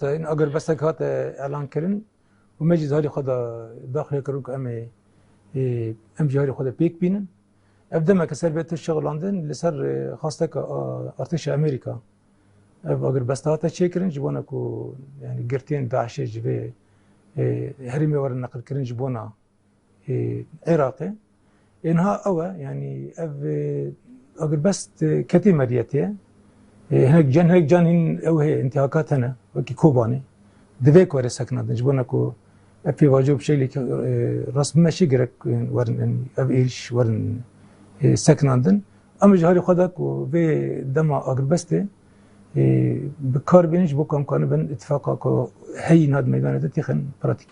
درسته این اگر بس هات اعلان کردن و مجلس هالی خدا داخل کردن که ام جهاری خدا پیک بینن ابدا ما كسر بيت الشغل لندن لسر خاصة ارتش امريكا اگر بس هات تشيكرن جبونا كو يعني قرتين داعش جبه هرمي ورا النقل كرن جبونا عراقي انها او يعني اگر بس كتي مريتي هناك جان او هي انتهاكات هنا وكي كوباني دفيك ورا سكنات جبونا كو في واجب شيء اللي رسم ماشي قرك ورن اب ايش ورن سكناندن اما جهاري خدك وفي دما اگر بسته بكار بينش بكم كان بين اتفاقا هي ناد ميدان تتخن براتيك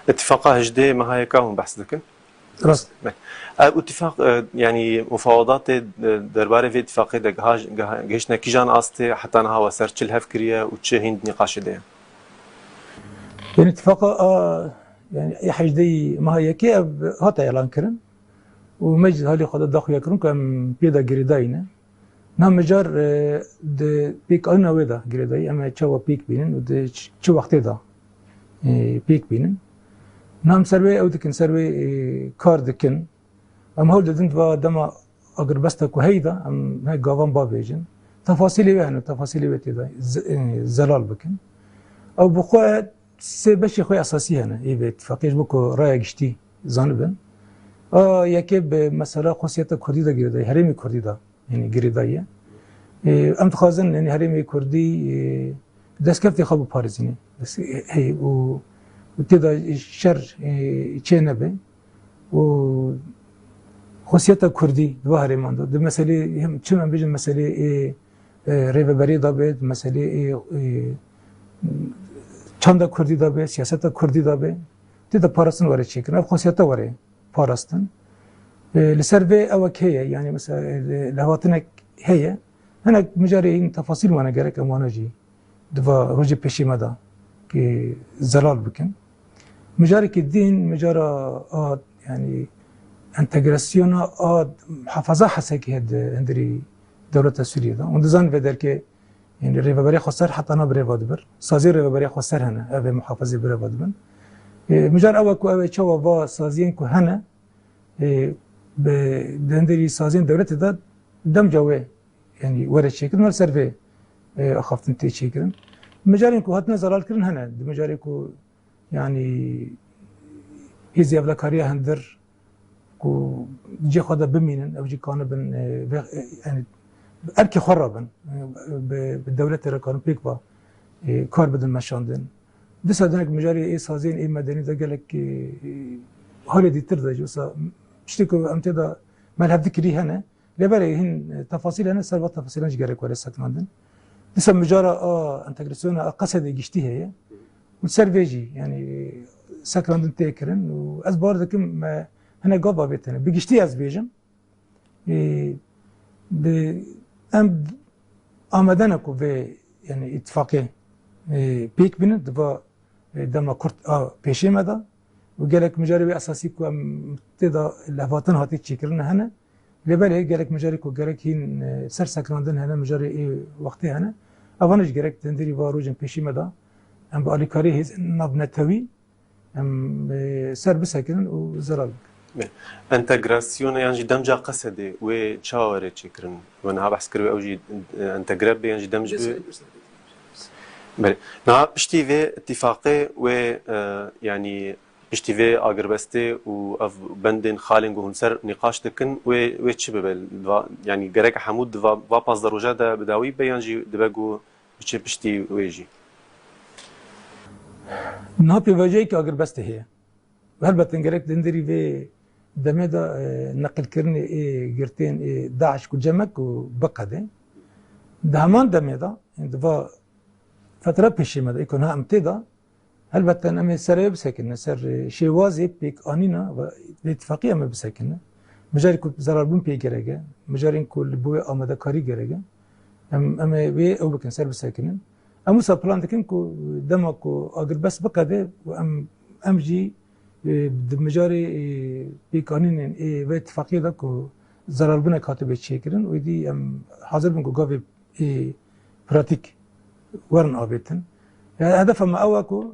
اتفاقا هجدي ما هي كاهم بحث ذكر راست اتفاق يعني مفاوضات درباره في اتفاقيه دغاج جيشنا كيجان استي حتى انا هوا سيرش الهفكريه وتشي هند نقاش ده يعني اتفاقا يعني اي حاجه دي ما هي كي هات اعلان كرن ومجلس هالي خد داخل يكرون كم بيدا جريداينا نعم مجار د بيك انا ودا جريداي اما تشوا بيك بينن ود تشوا وقت دا بيك بينن نعم سروي او دكن سروي كار دكن ام هول دنت با دما اگر بستك وهيدا ام هاي قوام بابيجن تفاصيل يعني تفاصيل بتدا زلال بكن او بخو سبشي خوي اساسي هنا اي اتفاقيه بكو راي گشتي زانبن یکی به مسئله خصوصیت کردی دا گریدایی حریم کردی دا یعنی گریداییه ام تخازن یعنی حریم کردی دست کفتی خواب پارزینه هی و تیدا شر چه نبه و خصوصیت کردی دو حریمان دا دو مسئله هم چه من بیجن مسئله ریوبری دا بید مسئله چند کردی دا بید سیاست کردی دا بید تیدا پارستن واره چی کنه خصوصیت واره پاراستن لسرفي او هي يعني مثلا لهواتنك هي هنا مجاري تفاصيل وانا جارك امانه جي دفا روجي بيشي مدى كي زلال بكن مجاري الدين مجارا يعني انتجراسيون محافظه حسك هاد اندري دوله سوريا ده وندزان بدر كي يعني ريفابري خسر حتى انا بريفادبر سازي ريفابري خسر هنا ابي محافظه بريفادبن مجار اوكو او تشوا با سازين كو هنا بدندري سازين دولت دا دم جوه يعني ورا شكل نور سرفي اخافت انت شكل مجارين كو هاتنا زلال كرن هنا مجاري كو يعني هي افلا كاريا هندر كو جي خدا بمينن او جي كان بن يعني اركي خرابن بالدوله ركان بيكبا كار بدن مشاندن دس هذاك مجاري اي سازين اي مدني ده قال لك هولي دي تردا جوسا اشتكوا امتدا مالها ذكري هنا لبالي هن تفاصيل هنا سبب تفاصيل ايش قالك ولا سكناندن دس مجارا انتجراسيون قصد يجتي هي وسيرفيجي يعني سكناندن تيكرن وازبار ذكم هنا قبا بيتنا بيجتي از بيجن ب ام امدنكو في يعني اتفاقيه بيك بين دفا دما كرت بيشي مدا وقالك مجاري اساسي كو ابتدا لهفاتن هاتي تشكرنا هنا لبالي قالك مجاري كو قالك هين سر سكراندن هنا مجاري اي وقتي هنا افانج قالك تندري باروجن بيشي مدا ام بالي كاري هيز نبنتوي ام سر بسكن وزرال انتجراسيون يعني دمجه قصدي وتشاوري تشكرن وانا بحس كروي اوجي انتجراب يعني دمج بله نا اشتيفي اتفاقي و يعني اشتيفي اغربستي و اف بندن خالنج وهنسر نقاش دكن و تشبل يعني جرك حمود va pas دروجه ده بداوي بيانجي دبغو بشتي ويجي نابي وجهك اغربستي هي هلبت جرك دندري في دمدا نقل كرني اي جرتين اي داعش كجمك وبقده دهمان دمدا دفا فترة بيشي ماذا يكون ها امتدا هلبت أنا سر بسكنة سر شيء وازي بيك أنينا باتفاقية ما بسكنة مجاري كل زراربون بي جرجة مجارين كل بوي أمدا كاري جرجة أما بي أو بكن سر بسكنة أمو سبلان تكن كو دمكو أقر بس بقدر وأم جي مجاري بيك أنين باتفاقية ده كو زراربون كاتب شيكرن ودي حاضر بنكو قابي براتيك ورن آبیتن يعني هدف ما أوكو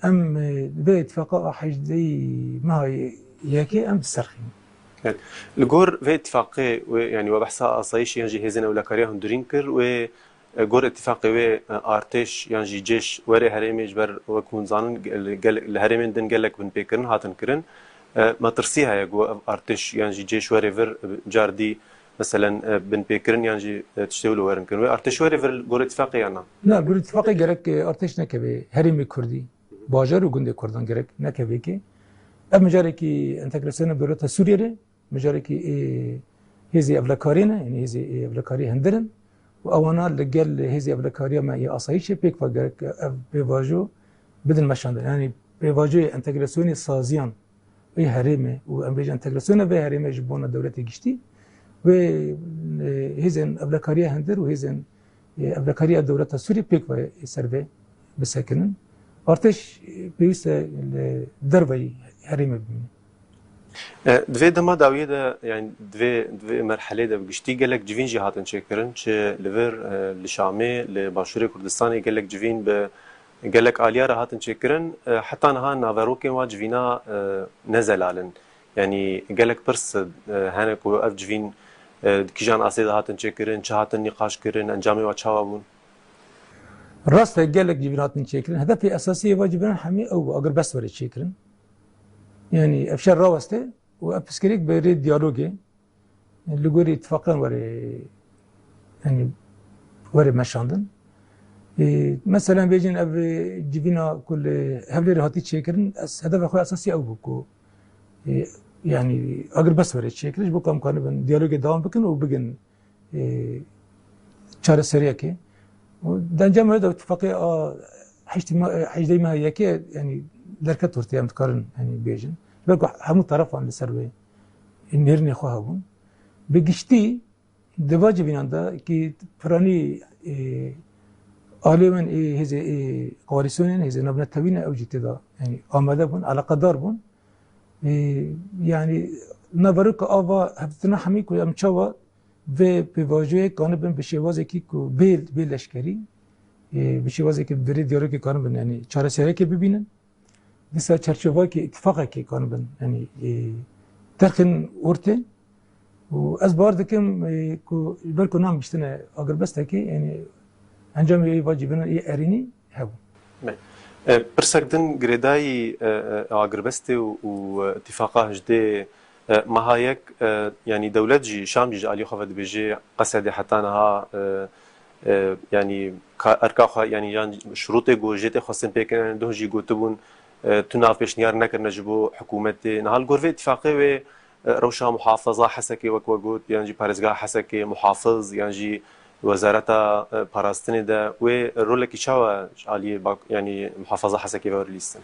أم باتفاق حجدي ما ياكي أم تسرخين يعني الجور في اتفاقي يعني وبحثها أصيش يعني هزنا ولا كاريه هندرين كر و جور اتفاقي و ارتش يعني جيش وري هرمي جبر وكون زانن الهرمين دن قالك بن بيكرن هاتن كرن ما ترسيها يا جو ارتش يعني جيش وري فر جاردي مثلا بن بيكرن يعني تشتغلوا ورن كرن ارتش وري فر جور اتفاقي يعني لا جور اتفاقي جرك ارتش نكبي هرمي كردي باجر وجندي كردان جرك نكبي كي أب مجاركي انتجراسيون بدولة سوريا مجاركي هذه أفلاكارينا يعني هذه أفلاكاري هندرن وأوانا لقال هذه أفلاكاريا ما هي أصيشة بيك فجرك بيواجو بدل مشان يعني بيواجو انتجراسيون سازيان أي هرمة وأمبيج انتجراسيون به هرمة جبونا دولة جشتي وهذه أفلاكاريا هندر وهذه أفلاكاريا دولة سوريا بيك فسرفي بسكنن ارتش بيوست دربي هرمه بمين دوی دما داویه ده يعني دوی مرحله ده بگشتی گلک جوین جی هاتن چکرن چه لور لشامه لباشور کردستان گلک جوین به گلک آلیا را هاتن چکرن حتی نها ناوروکن و جوینا نزلالن يعني گلک پرس هنک و اف جوین کیجان آسیده هاتن چکرن چه هاتن نقاش کرن انجامه و چاوا بون راست قالك جبنات نشكرن هدفي اساسي واجبنا حمي او اقر بس وري تشكرن يعني افشار راوسته وابسكريك بريد ديالوجي اللي قوري اتفاقا وري يعني وري مشاندن مثلا بيجين اب جبنا كل هبلي هاتي تشكرن هدف اخوي اساسي او بكو يعني اقر بس وري تشكرن بكو امكانه بن ديالوجي دوام بكن وبقن چاره سريه كي دنجام هذا اتفاقي حجدي ما هي كي يعني دركت ورتي ام تقارن يعني بيجن بقى هم طرفان لسروي النيرني خوهبون بقشتي دواجب بيناندا كي فراني عالمن هذه قوارسونين هذه نبنة توينة او جتدا يعني آماده بون على قدر بون يعني نبرك آوا هفتنا حميك ويام تشوا و بواجه کانبن بشوازی که بیل لشکری بشوازی که بری دیاره که کانبن يعني چهار سری که ببینن دیسا چرچوبایی که اتفاقی که کانبن يعني ترخن ورته و از بار دکم کو بلکو نام بشتنه اگر بسته که يعني انجام ای واجبنا ای ارینی هبو برسكدن جريداي اغربستي واتفاقه هجدي مهايك يعني دولت جي شام جي علي خفت بيجي قصدي حتى انها يعني اركا يعني شروط جوجيت خاصن بكن دو جي گوتبون تناف بشنيار نكر نجبو حكومتي نهال غرفه اتفاقي روشا محافظه حسكي وكوغوت يعني بارزغا حسكي محافظ يعني وزارة باراستني ده ورولك يشاوا علي يعني محافظة حسكي ورليستن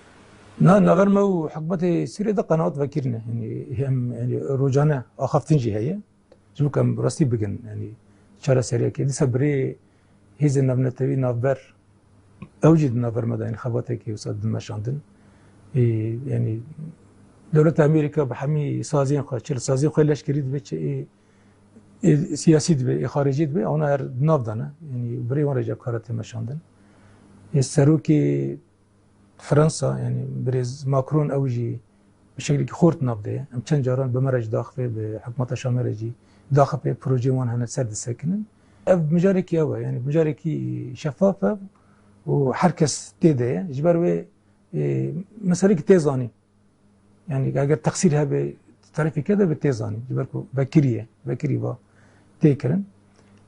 نغير ما حكومة سوريا ده قنوات فكرنا يعني هم يعني روجانا أخافتين جي هي جو كم راستي بجن يعني شارع سريع كده سبري هيز النبنة تبي نافبر أوجد نافبر مدى يعني خباتك يوصل مشاندن يعني دولة أمريكا بحمي سازين خاشر سازين خيلش كريد بتش سياسي دبي خارجي دبي أنا نافدنا يعني بري وانا جاب كارت مشاندن السروكي فرنسا يعني بريز ماكرون أوجي بشكل خورت نافده أم كان جاران بمرج داخل بحكومة شامرجي داخل ببروجي وان هنا سرد السكنن مجاركي أوه يعني مجاركي شفافة وحركس تيدا جبر مسالك تيزاني يعني أجر تقصيرها بطريقة كذا بالتيزاني جبركو بكرية با تيكرن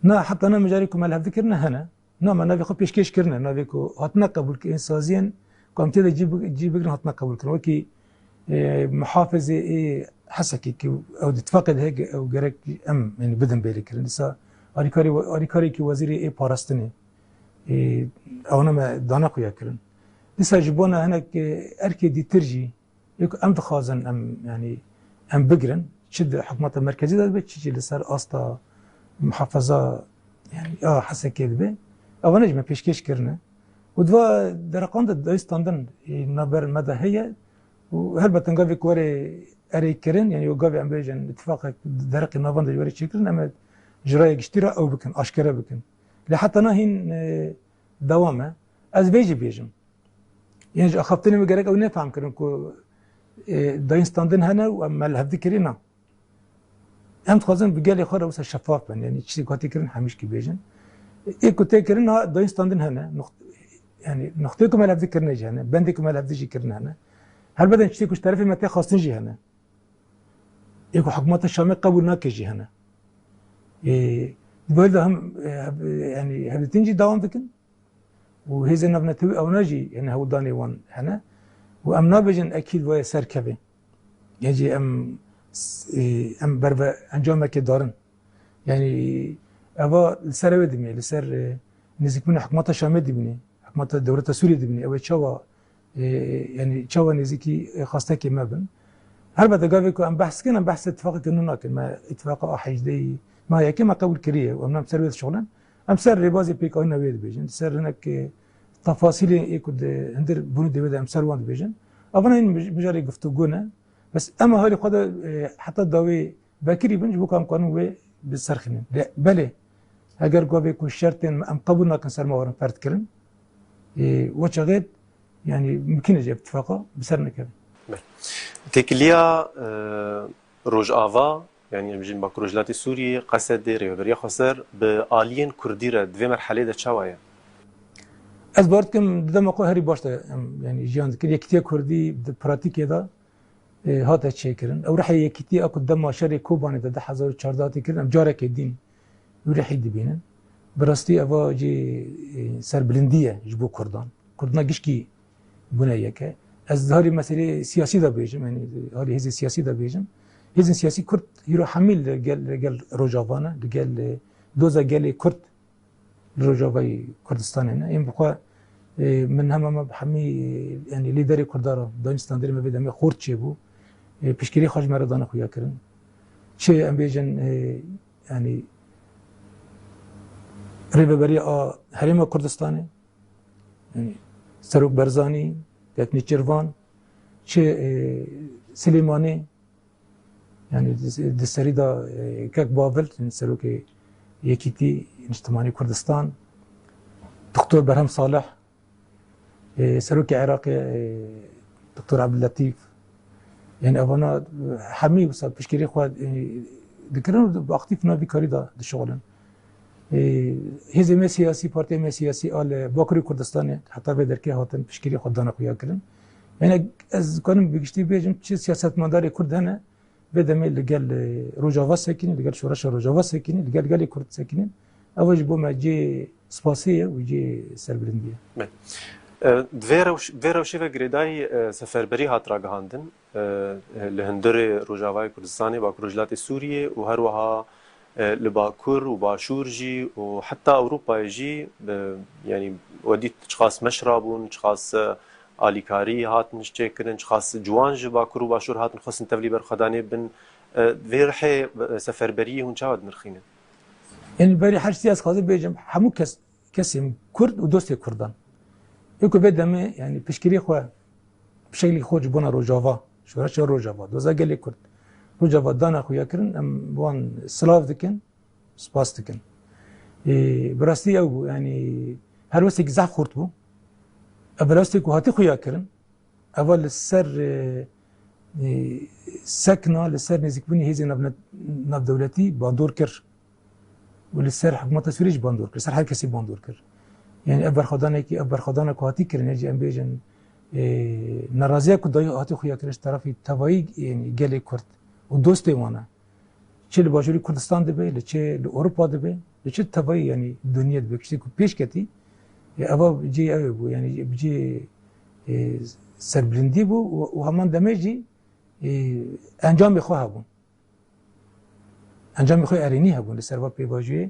نا حتى أنا مجاركو مال ذكرنا هنا نا ما نبي خو بيشكيش كرنا نبيكو هاتنا قبول كإنسازيا قام تيدا جيب بقرن هاتنا قبول كرنا وكي محافظة حسكي أو تفقد هيك أو جرك أم يعني بدن بالي كرنا لسا أريكاري كي وزيري باراستني أو أنا ما داناكو يكرن لسا جبونا هناك أركي دي ترجي يكو أم تخازن أم يعني أم بقرن شد حكومة المركزية ده بتشي لسا أستا محافظة يعني حسكي ده أو نجمة بيشكيش كرنا ودوا درقان ده استاندن نبر مدى هي وهل بتنقافي كوري أري كرن يعني وقافي عم بيجن اتفاق درق النافان ده يوري شكرن أما جراية اشترا أو بكن أشكرا بكن لحتى ناهين دوامة از ویجی بیجم یعنی اخفتنی مگرک او نفهم کردن که داینستاندن هنه و عمل هفته کرینا هم تخوازن بگلی خود اوسا شفاف بن یعنی چیزی کاتی کردن همیش کی بیجن ای کتی کردن داینستاندن هنه yani noktayı kumal hafızı kırne cihane, ben de kumal hafızı ji kırne hane. Her beden çiğ kuş tarafı mete khastin cihane. Eko hükümet Şam'ı kabul nakı cihane. Böyle hem yani hafızınci devam dikin. و هذا نبنته أو نجي يعني هو داني وان هنا وأم نابجن أكيد ويا سركبه يجي أم بربا أنجامك دارن يعني أبا لسر ودمي لسر نزيك من حكومة الشام دبني حكومة الدولة سوريا دبني أو تشوا يعني تشوا نزيكي خاصة كي ما بن هل بدأ قالوا كم بحث كنا بحث اتفاق كنا لكن ما اتفاق حجدي ما هي كما قبل كريه وأمنا مسر شغلنا أم سر ربازي بيك أو نبيد بيجن سر هناك تفاصيل يكود هندر بنو دبيد أم سر وان بيجن أبنا مجالي قفتو جونا بس أما هالي قد حتى الدواء بكري بنج بكام قانون بالسرخنين بله اگر قوي كو شرطين أم قبولنا كن سر موارن فرد كرن وشغيد يعني ممكن يجيب اتفاقه بسرنا كذا. تكليا روج آوا يعني بجين باكروجلاتي سوري قصد ريبريا خسر بآلين كرديرة دوي مرحلة ده شوايا. از بارد کم دم اقا هری باشته يعني جیان ذکر یکتی کردی پراتیک دا هات چه کردن او رح یکتی اكو دم شری کوبانی ده 2014 کردن جاره که دین ورح دبینن براستی اوا جی سربلندیه جبو کردان گشکی بنایه که از هاری مسئله سیاسی دا بیجم يعني هاری هزی سیاسی دا بیجم هزی سیاسی کرد هیرو حمیل لگل روجاوانا لگل دوزا گل کرد لروجاوای کردستان هنا این بخوا من هم ما بحمي يعني ليدري كردارا دانستان دري ما بيد هم خورد شي بو بيشكري خرج مردان خويا كرن شي ام بيجن يعني ريبري حريم كردستاني يعني سروك برزاني يكني چروان شي سليماني يعني دسريدا كاك بابل سروك يكيتي اجتماعي كردستان دكتور برهم صالح سروكي عراقي دكتور عبد اللطيف يعني أبانا حمي وصل بشكيري خواد يعني ذكرنا بأختي في نابي كاريدا الشغلن هذا ما سياسي بارتي ما سياسي قال باكري كردستان حتى بدر كي هاتن بشكيري خود دانا خويا كلن يعني از كانوا بيجتي بيجم شيء سياسات مداري كرد هنا بدم اللي قال روجافا ساكنين اللي قال شورش روجافا ساكنين اللي قال كرد ساكنين أول بو ما جي سباسية ويجي سربلندية. دویرا و شیوه گریدای سفربری هات را گهاندن لهندر روجاوای کردستانی با کروجلات سوریه و هر وها لباکور و باشور جی و حتی اوروپا جی يعني وديت اشخاص مشربون اشخاص آلیکاری هاتن چه کردن اشخاص جوان جی باکور و باشور هاتن خواستن تبلی برخدانه بن دویرح سفربری هون چاود نرخینه. يعني بري حاجة سياسة خاصة بيجم حمو كسم كرد ودوست كردان يكو بدم يعني بشكري خو بشكل خوج بنا روجافا شورش روجافا دوزا قال كرد روجافا دانا خويا كرن ام وان سلاف دكن سباس دكن براستي او يعني هر وسك زعف خرطبو ابراستيك وهاتي خويا كرن اول السر سكنه لسر نزيك بني هيزي نب دولتي باندور كر ولسر حكومة سوريج باندور كر سر هر كسي باندور كر يعني ابر خدانه که هاتی کرد نجی ام بیجن ناراضیه که دایی هاتی خویا کرد طرفی توایی يعني گلی کرد و دوستی وانه چه لباجوری کردستان دبی لچه لأوروپا دبی لچه توایی يعني دنیا دبی کشتی که پیش کتی اوا بجی اوی بو يعني بجی سربلندی بو و همان دمیجی انجام بخواه بون انجام بخواه ارینی هبون لسر و پیواجوی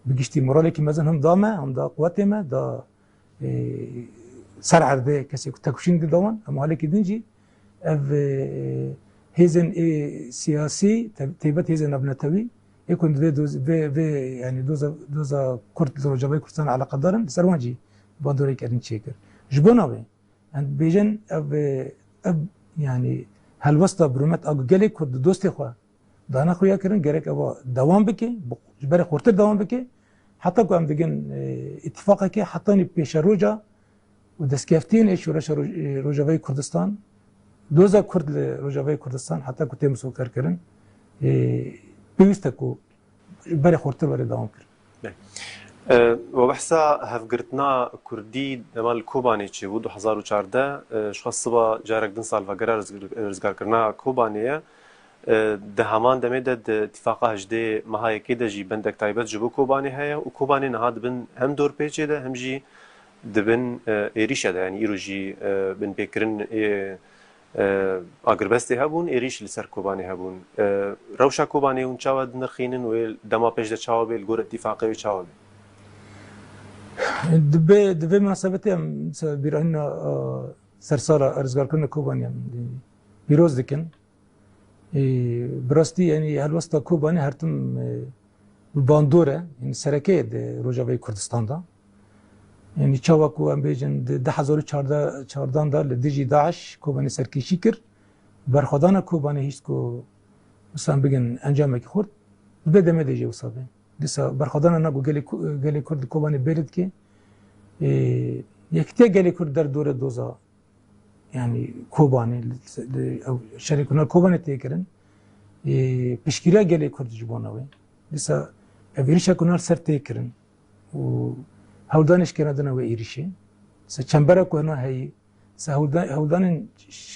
بگشتی مورالی که مثلا هم دامه هم دا قوته ما دا سر عرضه کسی که تکوشین دیدوان اما حالی که دینجی اف هیزن سیاسی تیبت هیزن ابنتوی يكون في يعني دوزا كرت زوجة كردستان على قدرن سروانجي باندوري كارين شيكر جبونا بي عند بيجن اب يعني هالوسطة برومت اقو جالي كرد دوستي خوا دانا خويا كرن جرك ابا دوام بكي جبري خورتر دوام بكي حتى كو ام دگن اتفاقه كي حطاني بيش روجا و دستکفتین شورش روجاوی کردستان دوزا کرد روجاوی کردستان حتی که تیم سوکر کردن پیوسته کو برای خورتر برای دوام کرد. وبحثا هفقرتنا كردي مال كوباني تشي ودو 2014 شخص صبا جارك دن سال فقرار رزقار كرنا كوبانية ده همان دميدد اتفاقه هجدي مهاي كده جي بندك تايبت جبو كوباني هيا وكوباني نهاد بن هم دور بيجي ده هم جي دبن إيريشة ده يعني إيرو جي بن بيكرن أقربستي هبون إيريش لسر كوباني هبون روشا كوباني ونشاود نرخينن ودما بيج ده شاوبي الجور اتفاقي وشاوبي دبي مناسبتي هم بيرهن سرسارة أرزقار كنا كوباني بيروز دكن براستي يعني هالوسط كوباني هرتم باندورة يعني سركة روجاوي كردستان دا يعني چاوكو ام بيجن 2014 دا لديجي داعش كوباني سركيشي كر برخدانا كوباني هيسكو مثلا بيجن انجامك خورد بدا ما ديجي وصابه لسه برخدانا ناقو قالي كرد كوباني بيرد كي يكتي قالي كرد در دور دوزا يعني كوباني او شركنا كوباني تيكرن بشكيرا قالي كرد جبوناوي لسه افيريشا كنا سر تيكرن و هولدانش كندنا وإيريشي سچمبرا كنا هي هولدان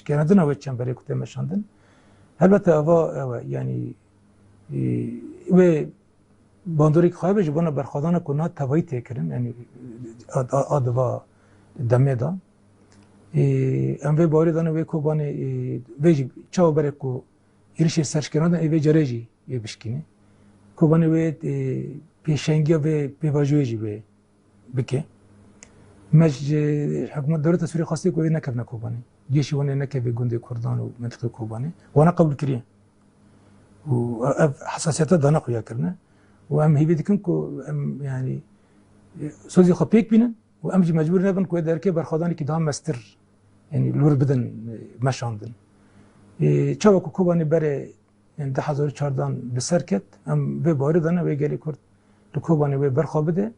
كندنا وچمبرا كنت مشاندن البته اوا يعني و باندوری خواهی جبنا برخوادان کنا توایی تکرن یعنی آدوا دمه دا ام وی باری دانه وی کوبانه وی چاو بره کو ایرش سرچ کردن وی جریجی یه بشکنه کوبانه وی پیشنگی و پیواجویی وی بکه مج حکومت دولت سوریه خاصی کوی نکرد کوبانه جیشی ونه نکبی گنده کردان و منطقه کوبانه وانا قبول کریه و حساسیت دانا خویا کرنه وام هي بدكن كو يعني سوزي خبيك بينا وامجي مجبور نبن كو دركي برخداني كي دام مستر يعني لور بدن مشاندن چاو كو كوباني بري يعني 2014 بسركت ام به باردانه و گلي كرد تو كوباني و برخابده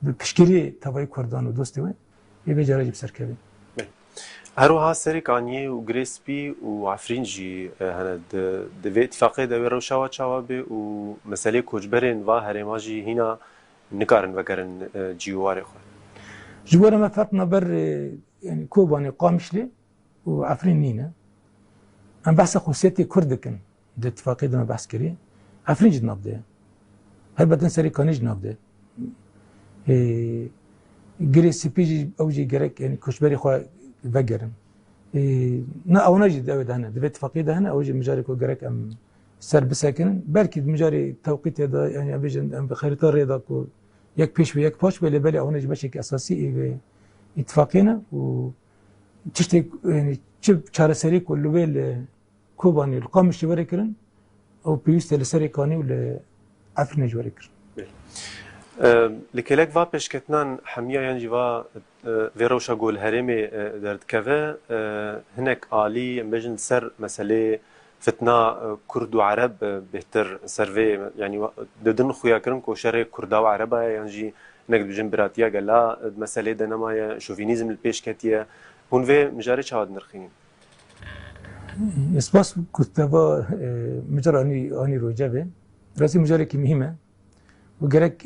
بشكري توي كردان و دوستي و يبي جراجي بسركبي هروها سري كاني وغريسبي وعفرينجي هنا دفي اتفاقية دوي روشاوا تشاوابي ومسالي كوجبرين و هرماجي هنا نكارن وكارن جيواري خو جوارا ما فرق نبر يعني كوباني قامشلي وعفرين نينا ام بحث خصوصيتي كردكن دي اتفاقية ما بحث كري عفرينج نبده هل بدن سري كانيج نبده غريسبي اوجي جرك يعني كوجبري خو بقرن نا او نجد او هنا دبي اتفاقيه هنا او مجاري كو جرك ام سر بساكن بلكي مجاري توقيت هذا يعني ابيجن ام بخريطه ريدا كو يك بيش ويك باش بلي بالي او نجي بشكل اساسي اتفاقينا و تشتي يعني تشب شار سري كله بيل كوباني القامش وريكرن او بيست لسريكاني ولا عفرنج وريكرن لكلك فا بشكتنان حمية يعني فا فيروشا قول هرمي درد كذا هناك آلي بجن سر مسألة فتنة كرد وعرب بهتر سرفي يعني ددن خويا كرن كو شري كردا وعربا يعني نقد بجن براتيا قال لا مسألة دنما شوفينيزم البيشكتية هون في مجاري شهاد نرخين اسباس كتابة مجرى اني روجابه راسي مجرى كي مهمة وجرك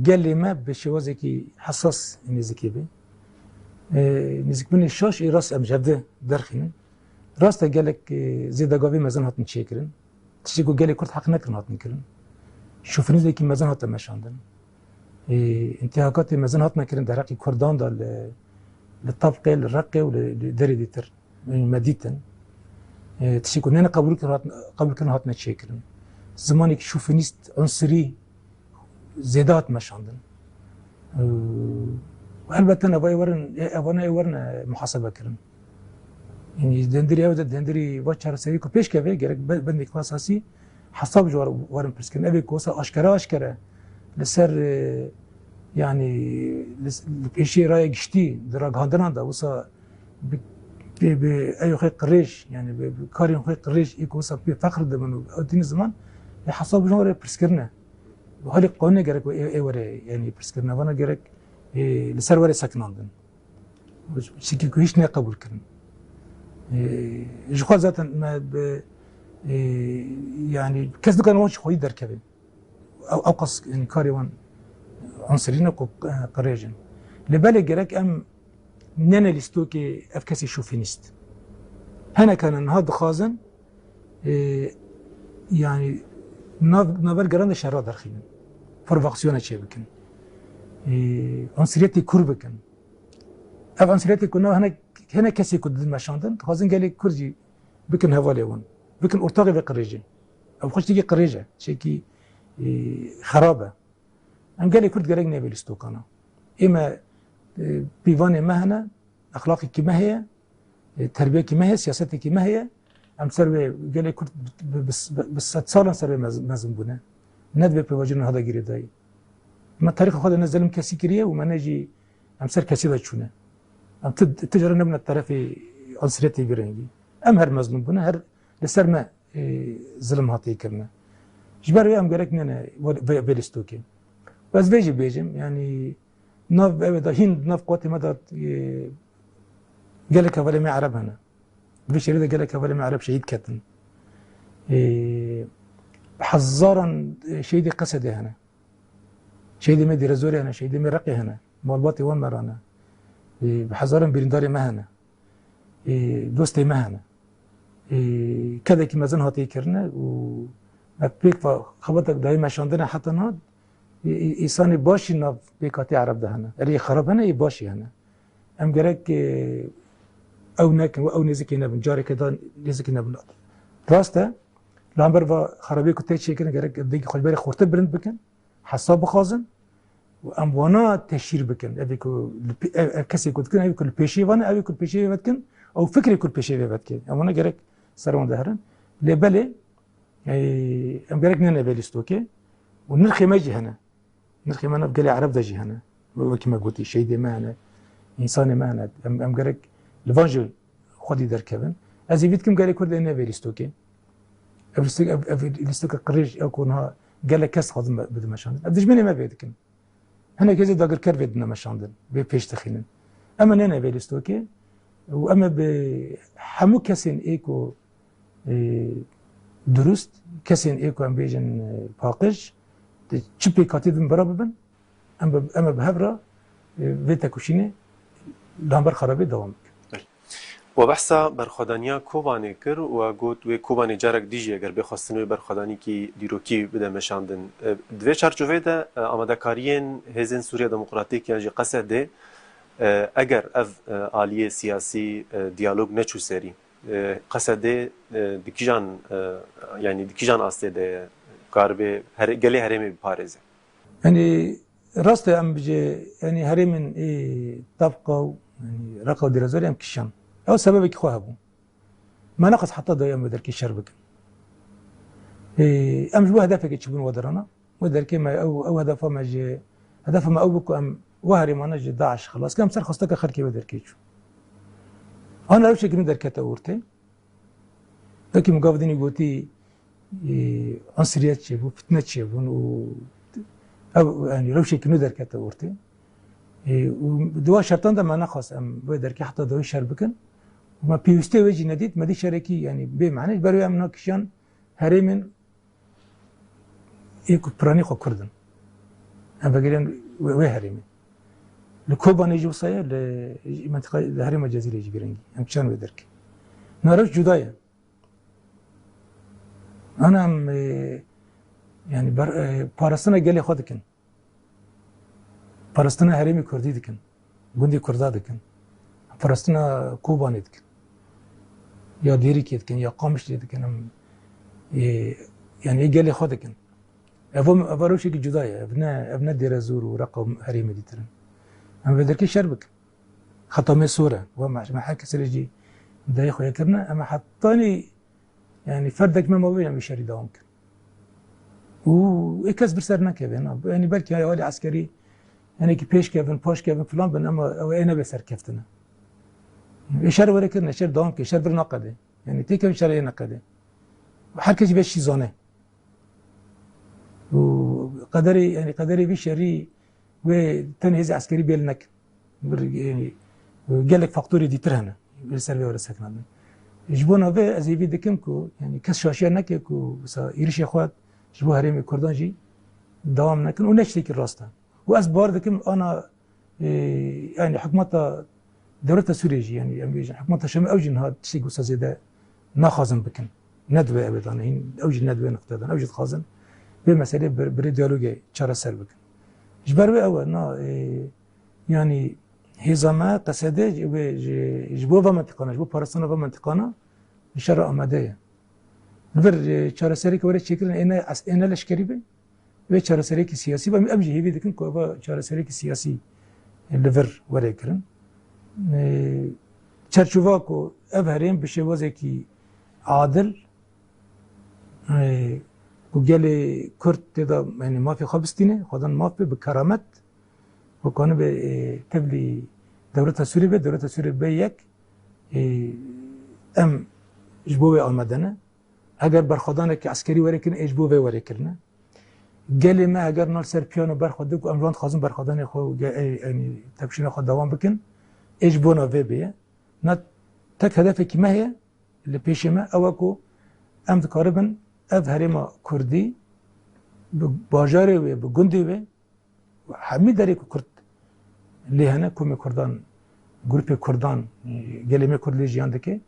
قال لي ما بشوازي كي حساس نزكي به نزك من الشاش راس امجده درخين راس قال لك زيد قابي مازن هات نشكرن تشيكو قال لي كرت حق نكرن هات نكرن شوف نزك كي مازن هات مشاندن انتهاكات مازن هات نكرن درقي كردان دا للطبق للرقي ولدري ديتر مديتن تشيكو نانا قبل كرن هات نشكرن زمانك شوفينيست عنصري زيادات مشاندن والبته ابانا ورن محاسبه كرن يعني دندري او دندري وچار سري کو پیش کوي گرک بند اساسي حساب جوار ورن برسكن ابي کوسا اشكره لسر يعني بيشي راي گشتي دراغ هاندران دا وسا ب اي خي قريش يعني بكارين خي قريش يكوسا فقر دمن دين زمان حساب جوار برسكرنا وهالي قانون جرك اي وري يعني برسكرنا وانا جرك لسر وري سكناندن شكل كويش نه قبول كرن جخوا ذاتا ما يعني كاس دكان واش خوي دركبه او قص يعني كاريوان عنصرين قريجن لبالي جراك ام نانا لستوكي افكاسي شوفينيست هنا كان هذا خازن يعني نافل جراند شرا درخين فورفاكسيون شي بكن عنصريتي كربكن اف عنصريتي كنا هنا كاسي كود ماشاندن خازن قال لي كرجي بكن هفاليون بكن ارتقي بقريجه او خش تيجي قريجه شيكي خرابه ام قال لي كرد قال لي نبي استوكانا اما بيفاني مهنه اخلاقي كما هي تربيه كما هي سياستي كما هي ام سروي قال لي كرد بس صار سروي مازن بنا ندبي بواجهنا هذا غير داي ما تاريخ خد نزلم كاسي كريه وما نجي ام سر كاسي دشونه ام تجرنا من الطرف عنصريتي برنجي ام هر مظلوم بنا هر لسر ما ظلم هاتي كرنا جبر ام قالك انا بيلستوكي بس بيجم يعني ناف ابدا هند ناف قوتي مدى قال لك ولا ما عرب هنا بيش يريد قال لك ولا ما عرب شهيد كتن حزارا شهيدي قصدي هنا شهيدي مدي رزوري هنا شهيدي مرقي هنا مولباتي وان مرانا بحزارا برنداري ما هنا دوستي ما هنا كذا كي مازن هاتي كرنا و بيك خبطك دايما شاندنا حتى ناد إنسان باشي ناف بيكاتي عرب ده هنا اللي خرب هنا يباشي هنا أم جرك أو ناكن أو نزكي نبن جاري كذا نزكي نبن راسته لامبر و خرابي كنت شيء كنا جرك ديك خل بالي خورت برند بكن حساب خازن وأم وانا تشير بكن أبيكو كسي كنت كنا أبيكو البيشي وانا أبيكو البيشي بتكن أو فكري كل بيشي بتكن أم وانا جرك صارون دهرن لبالي أم جرك ننا بالستوكي ونرخي ما يجي هنا نرخي ما نبقى لي عرب دجي هنا وكما قلتي شيء دي معنا إنسان معنا أم جرك الفانجل خدي دركبن أزي فيتكم قال لي كل ده بالستوكي بالستوكي قريش أكونها قال لك كاس خدم بدو مشاندن أبدش مني ما بيدكن هنا كذا داقر كرفي بدنا مشاندن بيش تخينن أما ننا بالستوكي وأما بحمو كاسين إيكو درست كاسين إيكو أم بيجن باقش تشبي كاتيدن براببن أما بهبرة فيتا كوشيني لامبر خرابي دوام وبحثا برخدانیا کوبانی کر و گوت و کوبانی جارک دیجی اگر بخواستن و برخدانی کی دیروکی بده مشاندن دوی چارچوبه ده آماده کارین هزین سوریه دموکراتیک یعنی قصد اگر اف آلیه سیاسی دیالوگ نچو سری قصد دکیجان یعنی دکیجان آسته ده کاربه گلی هرمی بپارزه يعني راست ام بيجي يعني هرمن طبقه يعني رقه درازوري ام كشان او سبب كي خوابو ما نقص حتى ضيام بدركي شربك ام جو هدفك تشبون ودرنا ودركي ما او هدف ما جي هدف ما او بكو ام وهري ما نجي داعش خلاص كم سر خصتك اخر كي بدركي انا لو شكل دركت اورتي لكن مقابدين يقولتي عنصريات شيبو فتنة شيبو او يعني لو شكل دركت اورتي ودوا شرطان ده ما نقص ام بدركي حتى دوي شربكن وما بيوستي وجي نديت ما دي شركي يعني بمعنى برو ام ناكشان هرمن يكو براني خو كردن ام بقولن وي هرمن لكوباني جو صاير لمنطقه الهرم الجزيره يجي برنجي ام كشان بدركي نعرف جدايه انا يعني بارستنا قالي خودكن بارستنا هرمي كردي دكن گوندي كردا دكن بارستنا كوباني دكن يا ديري كيدكن يا قامش دكن يعني قالي خودكن افروشي جدايه ابنا ديرازور ورقم هرمي ديترن ام بدركي شربك خطمي صوره وما حكى سرجي دايخ يكرنا اما حطاني يعني فردك ما بين مشاري دوامك وإكاس برسرنا كيفن يعني بلكي هاي أولي عسكري يعني كي بيش كيفن باش كيفن فلان بن أما أو أنا بسر كفتنا إشار ولا كنا إشار دوامك إشار برناقده يعني تيك إشار يناقده وحركة بيش زانه وقدري يعني قدري بشري وتنهز عسكري بيلنك يعني gelek faktörü ditir hene bir ve seknadın. Jibona ve az evi dikim ku yani kes şaşiya neke ku mesela irişe xwat jibo heremi Kurdan jî devam nekin û neştekî rasta. û ez bar dikim ana yani hikûmeta devleta Sûriye jî yani em bêjin hikûmeta Şamê ew jî niha tiştê wisa zêde naxwazin bikin. Nedve ew dane hîn ew jî nedve nixwedan ew jî dixwazin vê meselê birê diyalogê çareser bikin. Ji ber wê ew e na yani hêzame qesedê ji bo ve mentiqana ji bo parastana ve mentiqana şerra amade ye. Bir çareserî ki were çêkirin êne leşkerî be ve çareserî siyasî be em jî hêvî dikin ku ev çareserî siyasî li vir were kirin. Çerçova ku ev herêm bi şêwazekî adil ku gelê Kurd têda yani mafê xwe bistîne xwedan maf be bi keramet û kanî be tevlî devleta Sûriye be devleta Sûriye be yek em ji bo wê amade ne eger berxwedanekî eskerî were kirin ê ji bo vê were kirine gelê me eger nal ser piyano berxwedin ku em wan dixwazin berxwedanê xwe yani tevşîna xwe dewam bikin ê ji bona vê bêye na tek hedefekî me heye li pêşê me ew e ku em dikaribin ev herêma Kurdî bi bajarê wê bi gundê wê hemî derê ku Kurd lê hene komê Kurdan grupê Kurdan gelê me Kurd lê jiyan dike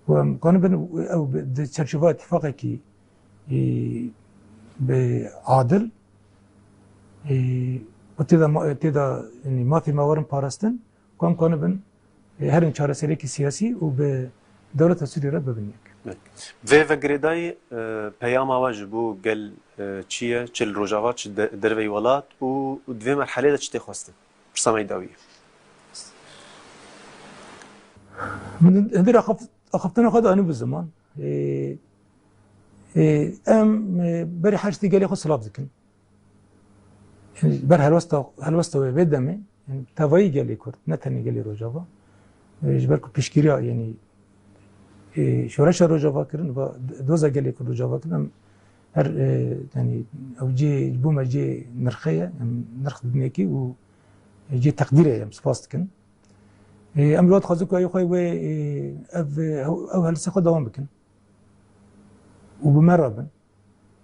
û em kanibin ew di çerçeva itîfaqekî bi adil û têda mafê me werin parastin ku em kanibin herên çareseriyekî siyasî û bi dewleta Sûriye re bibin yek. Vê vegirêdayî peyama we ji bo gel çi ye çil rojava çi derveyî welat û di vê merhelê de çi tê xwestin pirsa me dawî ye. Min hindir axaftina xwe de anî bi ziman em berê heştê gelê xwe silav dikin ber helwesta wê vê demê tevayî gelê Kurd ne tenê gelê rojava ji ber ku pêşgiriya yani şoreşa rojava kirin ve doza gelê Kurd rojava kirin em her yani ew cê bû me cê nirxê ye em nirx didinekî û cê teqdîrê ye em spas dikin. Em li wat dixwazin ku xwe wê ew helîsê xwe dewam bikin û bi me rabin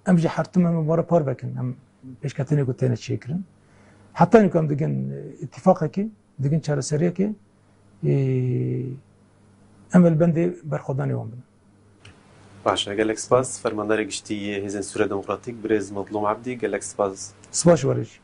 em jî hertim em were par vekin em pêşketinê ku têne çêkirin heta ku em digin itîfaqekî digin çareseriyekê em li bendê berxwedanê wan bin. Baş e gelek spas fermanderê giştî Hêzên Sûriya Demokratîk Birêz Mazlûm Ebdî gelek spas. Spas ji we re jî.